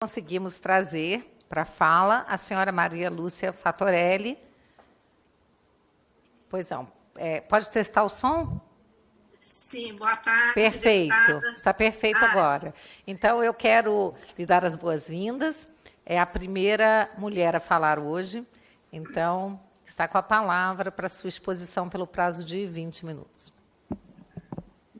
Conseguimos trazer para a fala a senhora Maria Lúcia Fatorelli. Pois não. Pode testar o som? Sim, boa tarde, perfeito, deputada. Está perfeito agora. Então, eu quero lhe dar as boas-vindas. É a primeira mulher a falar hoje. Então, está com a palavra para a sua exposição pelo prazo de 20 minutos.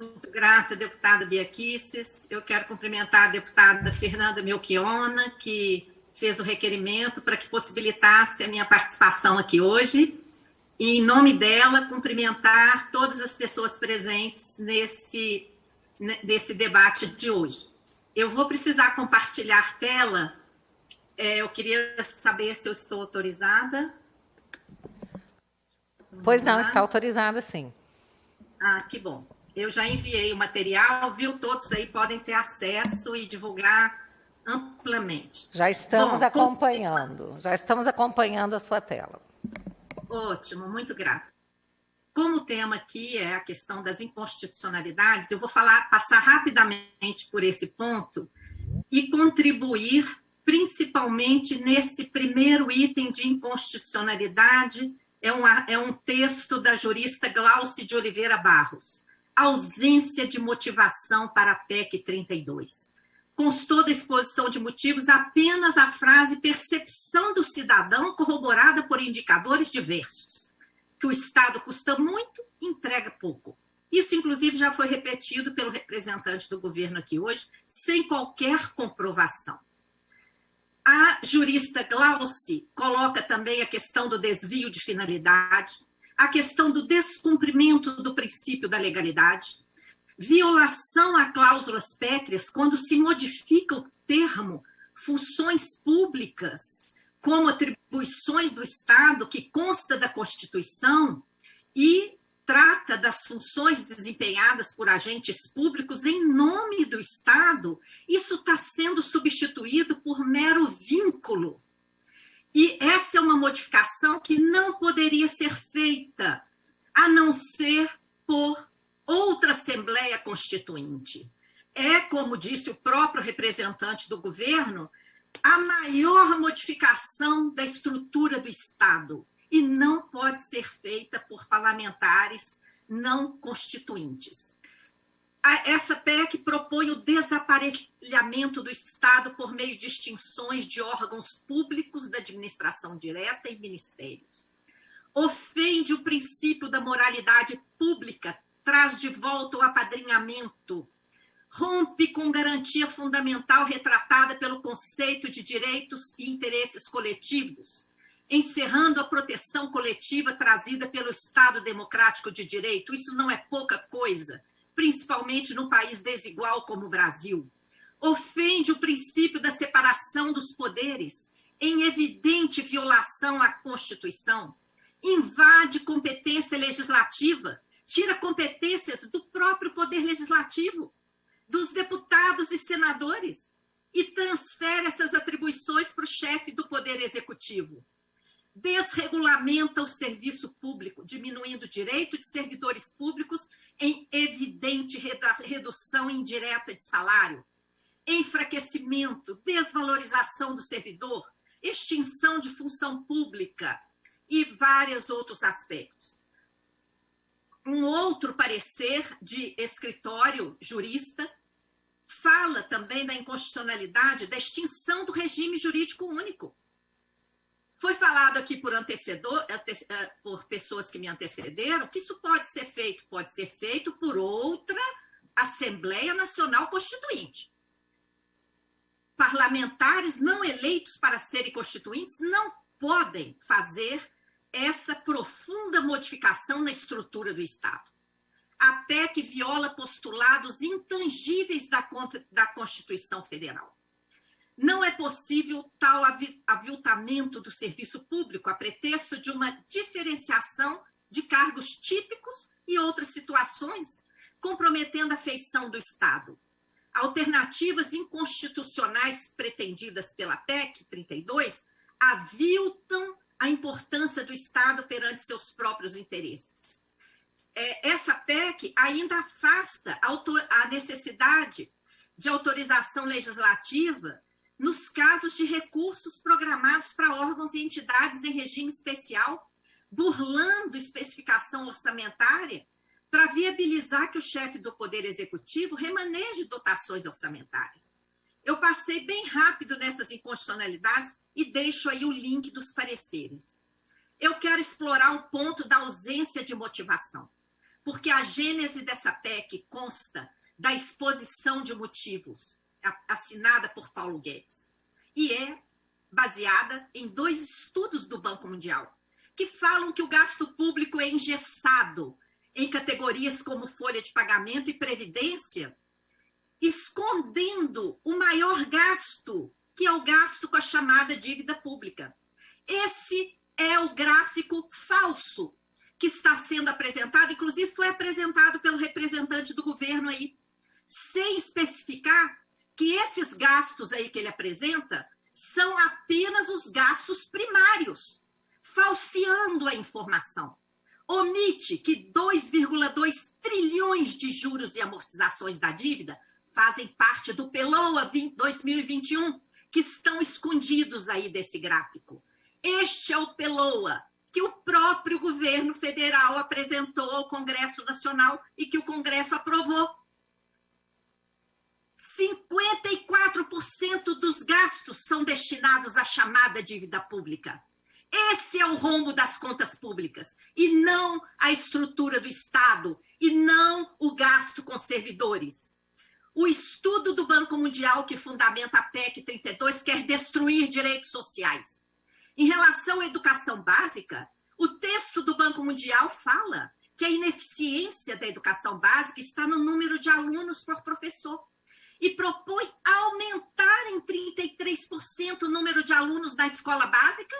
Muito grata, deputada Bia Kicis. Eu quero cumprimentar a deputada Fernanda Melchiona, que fez o requerimento para que possibilitasse a minha participação aqui hoje. E, em nome dela, cumprimentar todas as pessoas presentes nesse debate de hoje. Eu vou precisar compartilhar tela. Eu queria saber se eu estou autorizada. Pois não, está autorizada, sim. Ah, que bom. Eu já enviei o material, viu? Todos aí podem ter acesso e divulgar amplamente. Já estamos acompanhando a sua tela. Ótimo, muito grata. Como o tema aqui é a questão das inconstitucionalidades, eu vou passar rapidamente por esse ponto e contribuir principalmente nesse primeiro item de inconstitucionalidade. É um texto da jurista Glauce de Oliveira Barros. Ausência de motivação para a PEC 32. Constou da exposição de motivos apenas a frase percepção do cidadão corroborada por indicadores diversos, que o Estado custa muito e entrega pouco. Isso, inclusive, já foi repetido pelo representante do governo aqui hoje, sem qualquer comprovação. A jurista Glauce coloca também a questão do desvio de finalidade, a questão do descumprimento do princípio da legalidade, violação a cláusulas pétreas quando se modifica o termo funções públicas como atribuições do Estado, que consta da Constituição, e trata das funções desempenhadas por agentes públicos em nome do Estado. Isso está sendo substituído por mero vínculo. E essa é uma modificação que não poderia ser feita, a não ser por outra Assembleia Constituinte. É, como disse o próprio representante do governo, a maior modificação da estrutura do Estado e não pode ser feita por parlamentares não constituintes. Essa PEC propõe o desaparelhamento do Estado por meio de extinções de órgãos públicos da administração direta e ministérios. Ofende o princípio da moralidade pública, traz de volta o apadrinhamento, rompe com garantia fundamental retratada pelo conceito de direitos e interesses coletivos, encerrando a proteção coletiva trazida pelo Estado democrático de direito. Isso não é pouca coisa, principalmente num país desigual como o Brasil. Ofende o princípio da separação dos poderes, em evidente violação à Constituição. Invade competência legislativa, tira competências do próprio Poder Legislativo, dos deputados e senadores, e transfere essas atribuições para o chefe do Poder Executivo. Desregulamenta o serviço público, diminuindo o direito de servidores públicos em evidente redução indireta de salário, enfraquecimento, desvalorização do servidor, extinção de função pública e vários outros aspectos. Um outro parecer de escritório jurista fala também da inconstitucionalidade da extinção do regime jurídico único. Foi falado aqui por pessoas que me antecederam que isso pode ser feito por outra Assembleia Nacional Constituinte. Parlamentares não eleitos para serem constituintes não podem fazer essa profunda modificação na estrutura do Estado. A PEC viola postulados intangíveis da Constituição Federal. Não é possível tal aviltamento do serviço público a pretexto de uma diferenciação de cargos típicos e outras situações, comprometendo a feição do Estado. Alternativas inconstitucionais pretendidas pela PEC 32 aviltam a importância do Estado perante seus próprios interesses. Essa PEC ainda afasta a necessidade de autorização legislativa nos casos de recursos programados para órgãos e entidades em regime especial, burlando especificação orçamentária para viabilizar que o chefe do Poder Executivo remaneje dotações orçamentárias. Eu passei bem rápido nessas inconstitucionalidades e deixo aí o link dos pareceres. Eu quero explorar o ponto da ausência de motivação, porque a gênese dessa PEC consta da exposição de motivos, assinada por Paulo Guedes, e é baseada em 2 estudos do Banco Mundial, que falam que o gasto público é engessado em categorias como folha de pagamento e previdência, escondendo o maior gasto, que é o gasto com a chamada dívida pública. Esse é o gráfico falso que está sendo apresentado, inclusive foi apresentado pelo representante do governo aí, sem especificar que esses gastos aí que ele apresenta são apenas os gastos primários, falseando a informação. Omite que 2,2 trilhões de juros e amortizações da dívida fazem parte do PELOA 2021, que estão escondidos aí desse gráfico. Este é o PELOA que o próprio governo federal apresentou ao Congresso Nacional e que o Congresso aprovou. 54% dos gastos são destinados à chamada dívida pública. Esse é o rombo das contas públicas, e não a estrutura do Estado, e não o gasto com servidores. O estudo do Banco Mundial que fundamenta a PEC 32 quer destruir direitos sociais. Em relação à educação básica, o texto do Banco Mundial fala que a ineficiência da educação básica está no número de alunos por professor e propõe aumentar em 33% o número de alunos na escola básica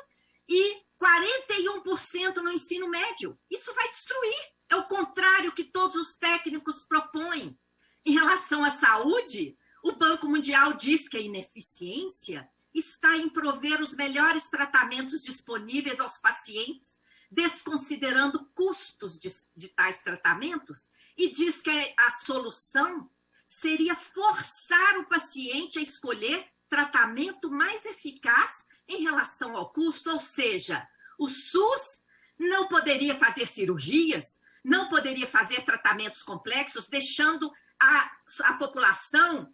e 41% no ensino médio. Isso vai destruir. É o contrário que todos os técnicos propõem. Em relação à saúde, o Banco Mundial diz que a ineficiência está em prover os melhores tratamentos disponíveis aos pacientes, desconsiderando custos de tais tratamentos, e diz que a solução seria forçar o paciente a escolher tratamento mais eficaz em relação ao custo, ou seja, o SUS não poderia fazer cirurgias, não poderia fazer tratamentos complexos, deixando a população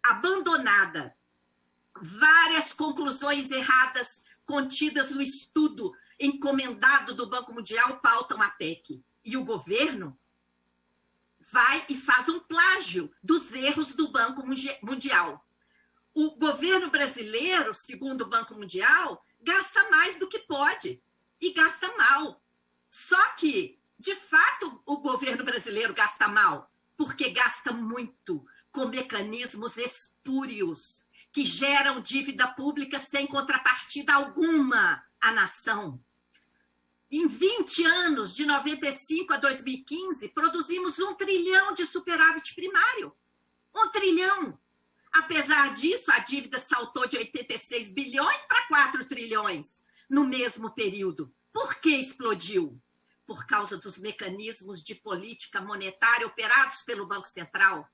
abandonada. Várias conclusões erradas contidas no estudo encomendado do Banco Mundial pautam a PEC. E o governo vai e faz um plágio dos erros do Banco Mundial. O governo brasileiro, segundo o Banco Mundial, gasta mais do que pode e gasta mal. Só que, de fato, o governo brasileiro gasta mal, porque gasta muito com mecanismos espúrios que geram dívida pública sem contrapartida alguma à nação. Em 20 anos, de 95 a 2015, produzimos 1 trilhão de superávit primário. 1 trilhão. Apesar disso, a dívida saltou de 86 bilhões para 4 trilhões no mesmo período. Por que explodiu? Por causa dos mecanismos de política monetária operados pelo Banco Central.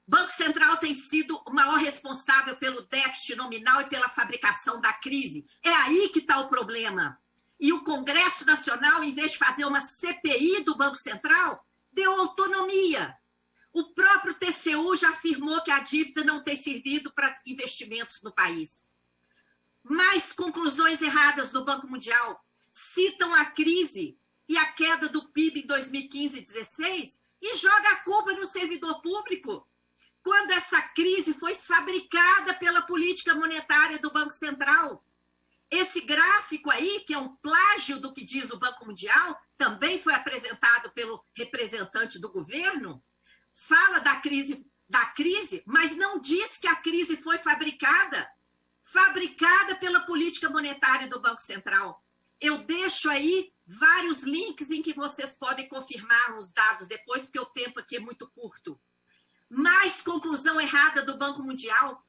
O Banco Central tem sido o maior responsável pelo déficit nominal e pela fabricação da crise. É aí que está o problema. E o Congresso Nacional, em vez de fazer uma CPI do Banco Central, deu autonomia. O próprio TCU já afirmou que a dívida não tem servido para investimentos no país. Mais conclusões erradas do Banco Mundial citam a crise e a queda do PIB em 2015 e 2016 e joga a culpa no servidor público, quando essa crise foi fabricada pela política monetária do Banco Central. Esse gráfico aí, que é um plágio do que diz o Banco Mundial, também foi apresentado pelo representante do governo, fala da crise, mas não diz que a crise foi fabricada pela política monetária do Banco Central. Eu deixo aí vários links em que vocês podem confirmar os dados depois, porque o tempo aqui é muito curto. Mais conclusão errada do Banco Mundial,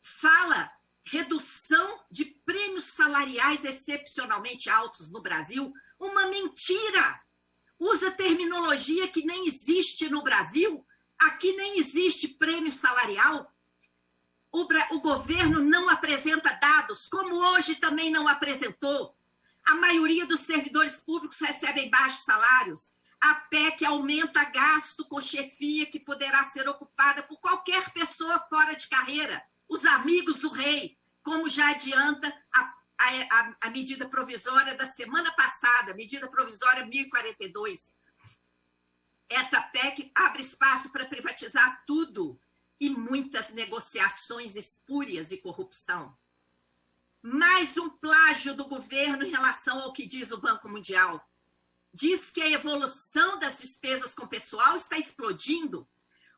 fala redução de prêmios salariais excepcionalmente altos no Brasil, uma mentira. Usa terminologia que nem existe no Brasil. Aqui nem existe prêmio salarial. o governo não apresenta dados, como hoje também não apresentou. A maioria dos servidores públicos recebem baixos salários. A PEC aumenta gasto com chefia que poderá ser ocupada por qualquer pessoa fora de carreira, os amigos do rei, como já adianta a medida provisória da semana passada, medida provisória 1042. Essa PEC abre espaço para privatizar tudo e muitas negociações espúrias e corrupção. Mais um plágio do governo em relação ao que diz o Banco Mundial. Diz que a evolução das despesas com pessoal está explodindo,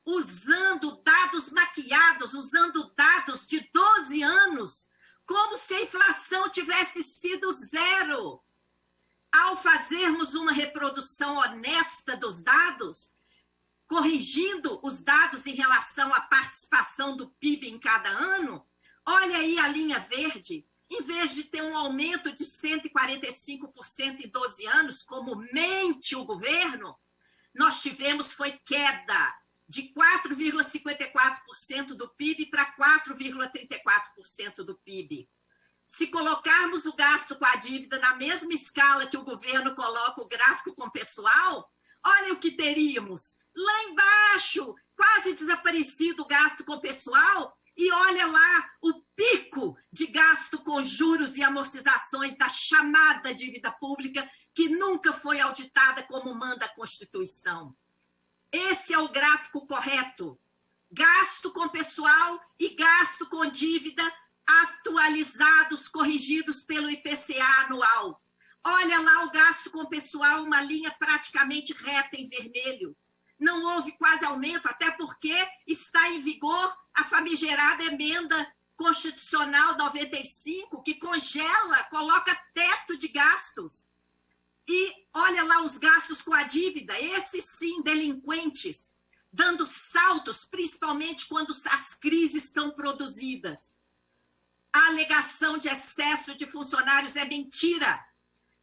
usando dados maquiados, usando dados de 12 anos, como se a inflação tivesse sido zero. Ao fazermos uma reprodução honesta dos dados, corrigindo os dados em relação à participação do PIB em cada ano, olha aí a linha verde, em vez de ter um aumento de 145% em 12 anos, como mente o governo, nós tivemos foi queda de 4,54% do PIB para 4,34% do PIB. Se colocarmos o gasto com a dívida na mesma escala que o governo coloca o gráfico com o pessoal, olha o que teríamos. Lá embaixo, quase desaparecido o gasto com o pessoal, e olha lá o pico de gasto com juros e amortizações da chamada dívida pública, que nunca foi auditada como manda a Constituição. Esse é o gráfico correto. Gasto com pessoal e gasto com dívida atualizados, corrigidos pelo IPCA anual. Olha lá o gasto com pessoal, uma linha praticamente reta em vermelho. Não houve quase aumento, até porque está em vigor a famigerada emenda constitucional 95, que congela, coloca teto de gastos. E olha lá os gastos com a dívida, esses sim, delinquentes, dando saltos, principalmente quando as crises são produzidas. A alegação de excesso de funcionários é mentira.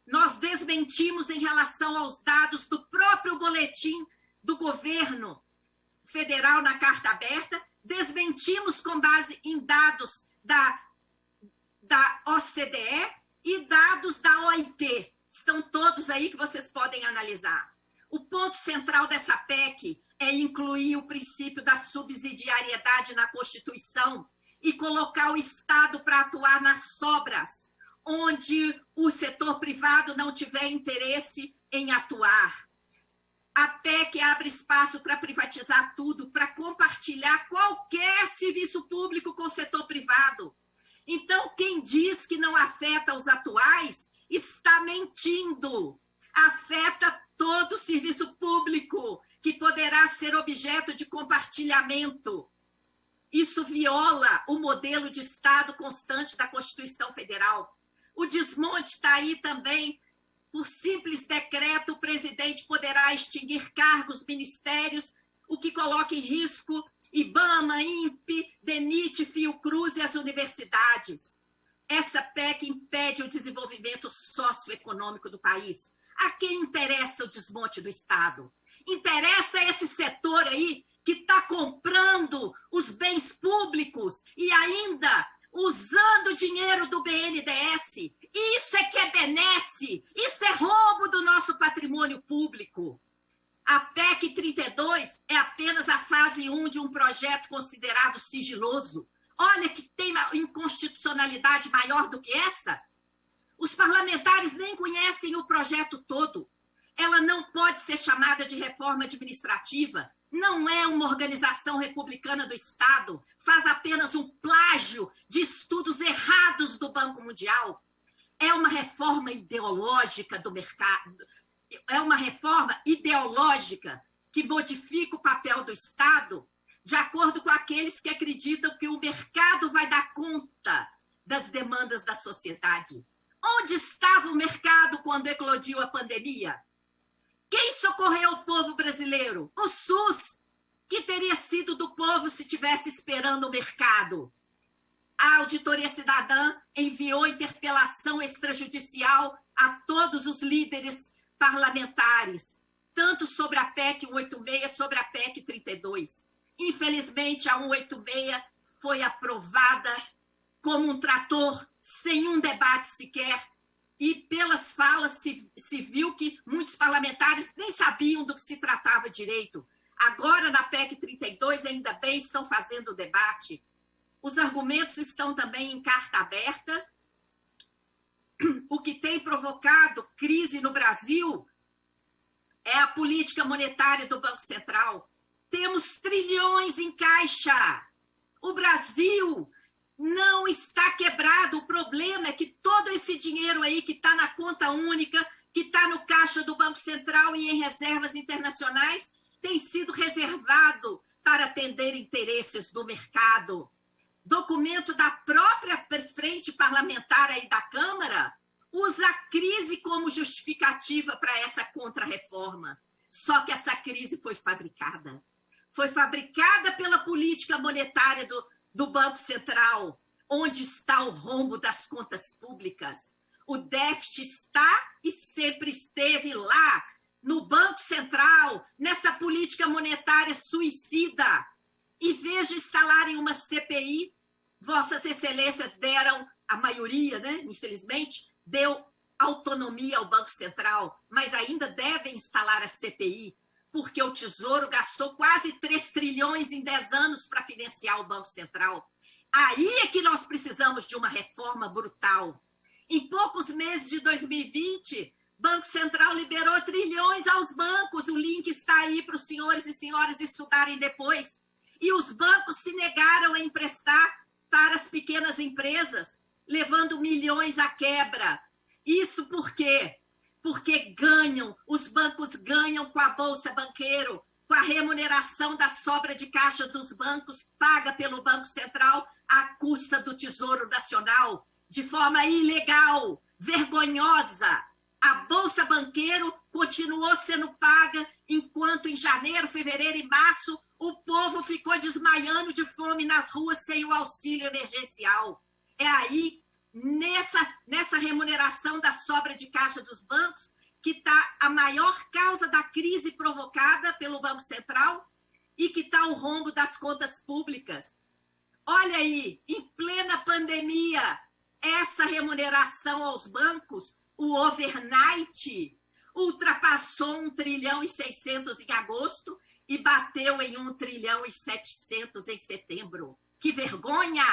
Nós desmentimos em relação aos dados do próprio boletim do governo federal na carta aberta, desmentimos com base em dados da OCDE e dados da OIT. Estão todos aí que vocês podem analisar. O ponto central dessa PEC é incluir o princípio da subsidiariedade na Constituição e colocar o Estado para atuar nas sobras, onde o setor privado não tiver interesse em atuar. A PEC abre espaço para privatizar tudo, para compartilhar qualquer serviço público com o setor privado. Então, quem diz que não afeta os atuais está mentindo. Afeta todo o serviço público, que poderá ser objeto de compartilhamento. Isso viola o modelo de Estado constante da Constituição Federal. O desmonte está aí também. Por simples decreto, o presidente poderá extinguir cargos, ministérios, o que coloca em risco IBAMA, INPE, DENIT, Fiocruz e as universidades. Essa PEC impede o desenvolvimento socioeconômico do país. A quem interessa o desmonte do Estado? Interessa esse setor aí que está comprando os bens públicos e ainda usando o dinheiro do BNDES. Isso é que é benesse, isso é roubo do nosso patrimônio público. A PEC 32 é apenas a fase 1 de um projeto considerado sigiloso. Olha que tem inconstitucionalidade maior do que essa. Os parlamentares nem conhecem o projeto todo. Ela não pode ser chamada de reforma administrativa. Não é uma organização republicana do Estado. Faz apenas um plágio de estudos errados do Banco Mundial. É uma reforma ideológica do mercado. É uma reforma ideológica que modifica o papel do Estado de acordo com aqueles que acreditam que o mercado vai dar conta das demandas da sociedade. Onde estava o mercado quando eclodiu a pandemia? Quem socorreu o povo brasileiro? O SUS, que teria sido do povo se tivesse esperando o mercado. A Auditoria Cidadã enviou interpelação extrajudicial a todos os líderes parlamentares, tanto sobre a PEC 186, sobre a PEC 32. Infelizmente, a 186 foi aprovada como um trator, sem um debate sequer, e pelas falas se viu que muitos parlamentares nem sabiam do que se tratava direito. Agora, na PEC 32, ainda bem, estão fazendo o debate. Os argumentos estão também em carta aberta. O que tem provocado crise no Brasil é a política monetária do Banco Central. Temos trilhões em caixa. O Brasil não está quebrado. O problema é que todo esse dinheiro aí que está na conta única, que está no caixa do Banco Central e em reservas internacionais, tem sido reservado para atender interesses do mercado. Documento da própria frente parlamentar aí da Câmara usa a crise como justificativa para essa contrarreforma. Só que essa crise foi fabricada. Foi fabricada pela política monetária do Banco Central, onde está o rombo das contas públicas. O déficit está e sempre esteve lá, no Banco Central, nessa política monetária suicida. E vejo instalarem uma CPI, Vossas Excelências deram, a maioria, né, infelizmente, deu autonomia ao Banco Central, mas ainda devem instalar a CPI, porque o Tesouro gastou quase 3 trilhões em 10 anos para financiar o Banco Central. Aí é que nós precisamos de uma reforma brutal. Em poucos meses de 2020, Banco Central liberou trilhões aos bancos. O link está aí para os senhores e senhoras estudarem depois. E os bancos se negaram a emprestar para as pequenas empresas, levando milhões à quebra. Isso por quê? Porque os bancos ganham com a Bolsa Banqueiro, com a remuneração da sobra de caixa dos bancos, paga pelo Banco Central à custa do Tesouro Nacional, de forma ilegal, vergonhosa. A Bolsa Banqueiro continuou sendo paga, enquanto em janeiro, fevereiro e março, o povo ficou desmaiando de fome nas ruas sem o auxílio emergencial. É aí, nessa remuneração da sobra de caixa dos bancos, que está a maior causa da crise provocada pelo Banco Central e que está o rombo das contas públicas. Olha aí, em plena pandemia, essa remuneração aos bancos, o overnight, ultrapassou 1 trilhão e 600 em agosto e bateu em 1 trilhão e 700 em setembro. Que vergonha!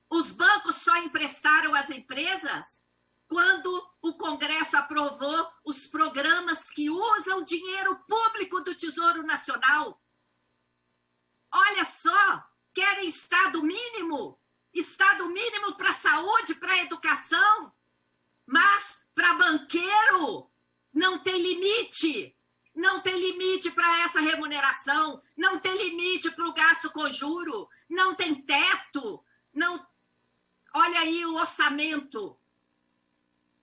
Os bancos só emprestaram às empresas quando o Congresso aprovou os programas que usam dinheiro público do Tesouro Nacional. Olha só, querem Estado mínimo? Estado mínimo para a saúde, para a educação, mas para banqueiro não tem limite. Não tem limite para essa remuneração, não tem limite para o gasto com juro, não tem teto. Não... Olha aí o orçamento.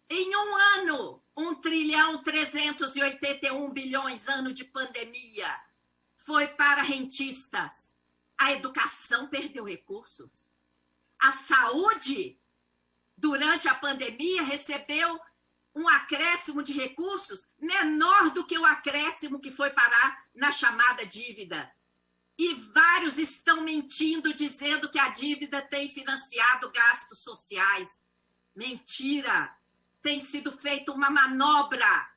Em um ano, 1 trilhão 381 bilhões, ano de pandemia, foi para rentistas. A educação perdeu recursos. A saúde, durante a pandemia, recebeu um acréscimo de recursos menor do que o acréscimo que foi parar na chamada dívida. E vários estão mentindo, dizendo que a dívida tem financiado gastos sociais. Mentira! Tem sido feita uma manobra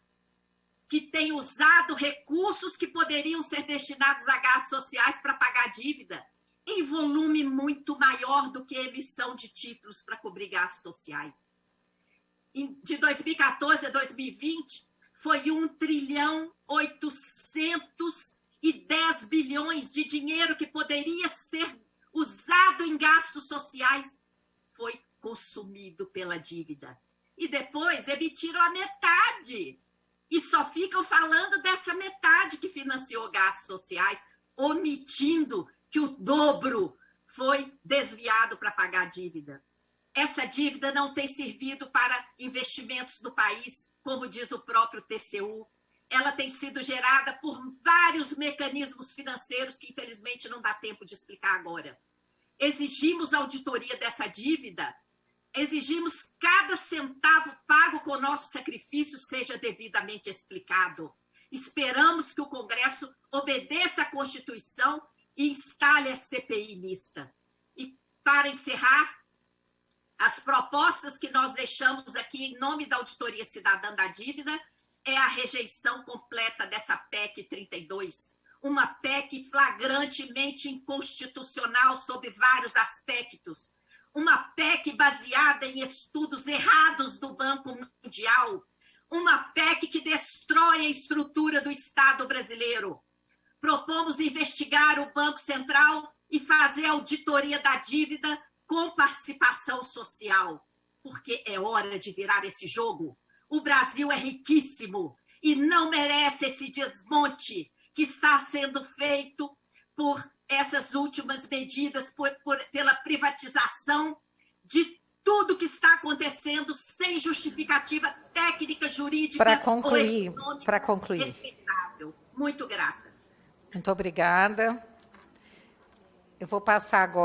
que tem usado recursos que poderiam ser destinados a gastos sociais para pagar dívida, em volume muito maior do que a emissão de títulos para cobrir gastos sociais. De 2014 a 2020, foi 1 trilhão 810 bilhões de dinheiro que poderia ser usado em gastos sociais, foi consumido pela dívida. E depois emitiram a metade. E só ficam falando dessa metade que financiou gastos sociais, omitindo que o dobro foi desviado para pagar a dívida. Essa dívida não tem servido para investimentos no país, como diz o próprio TCU. Ela tem sido gerada por vários mecanismos financeiros que, infelizmente, não dá tempo de explicar agora. Exigimos auditoria dessa dívida, exigimos cada centavo pago com o nosso sacrifício seja devidamente explicado. Esperamos que o Congresso obedeça à Constituição e instale a CPI mista. E, para encerrar, as propostas que nós deixamos aqui em nome da Auditoria Cidadã da Dívida é a rejeição completa dessa PEC 32, uma PEC flagrantemente inconstitucional sob vários aspectos, uma PEC baseada em estudos errados do Banco Mundial, uma PEC que destrói a estrutura do Estado brasileiro. Propomos investigar o Banco Central e fazer auditoria da dívida com participação social, porque é hora de virar esse jogo. O Brasil é riquíssimo e não merece esse desmonte que está sendo feito por essas últimas medidas, pela privatização de tudo que está acontecendo sem justificativa técnica, jurídica ou econômica respeitável. Muito grata. Muito obrigada. Eu vou passar agora